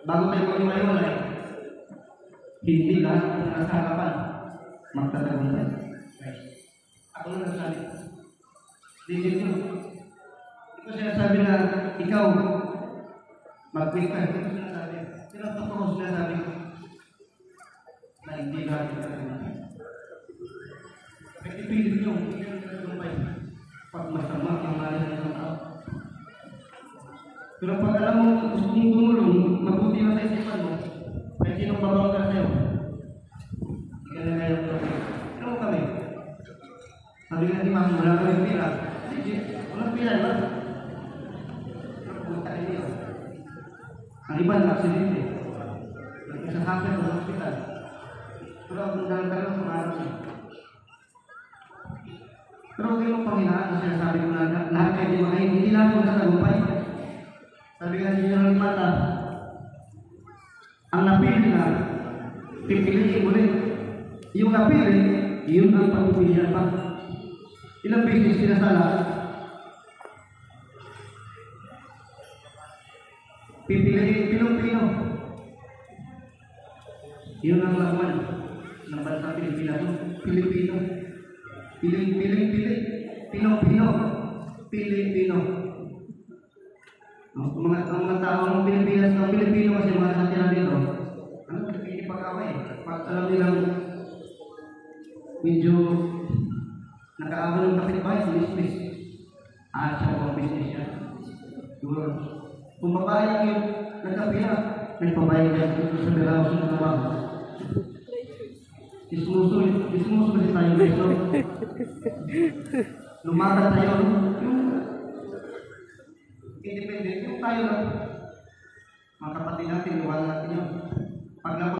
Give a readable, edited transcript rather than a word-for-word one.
bago tayo maghiwalay, hindi lahat ng nasa harapan magtatagumpay. Ako na nagsabi. Digit nyo. Ito sinasabi na ikaw mag-quit ka. Ito sinasabi. Pero totoo sinasabi ko na hindi lahat magtatagumpay. Kaya ipilit nyo, hindi lang magtatagumpay. Pag masama ang malas ng tao. Pero pag alam mo, gusto mong tumulong, mabuti na sa isipan mo, kahit sinong babang ka sa'yo, hindi ka na kaya tumulong. Ano mo kami? Sabi nga ni Ma'am, wala kami pila. Sige, walang pila, diba? Pumunta kayo niyo. Ang iba na aksidente. Nag-isasakit sa hospital. Pero ang dalang-dalang sa araw niya. Pero huwag kayong panghinaan na sinasabi ko na lahat kayo di magayin. Hindi lahat magtatagumpay. Sabi nga si General Mata, ang napili na, pipiliin ulit. Yung napili, yun ang pagpipilian pa. Ilang beses sinasala, pipiliin Pilong-Pino. Yun ang laman ng bansang Pilipinas. Pilipino. Piling-pili. Pilong-Pino. Pilipino. Ang mga tao ng Pilipinas, ng Pilipino kasi mga natira dito, ano, nakikipag-away. Pag alam nilang medyo nag-aaway ng kapitbahay, sinis-nis. Siya po ang business niya. Kung babae yung nagkapira, may babae niya sa biraw sa naman. Dismuso kasi tayo dito. Lumakan tayo. Yung independent, yung tayo lang. Mga kapatid natin, iwan natin yun.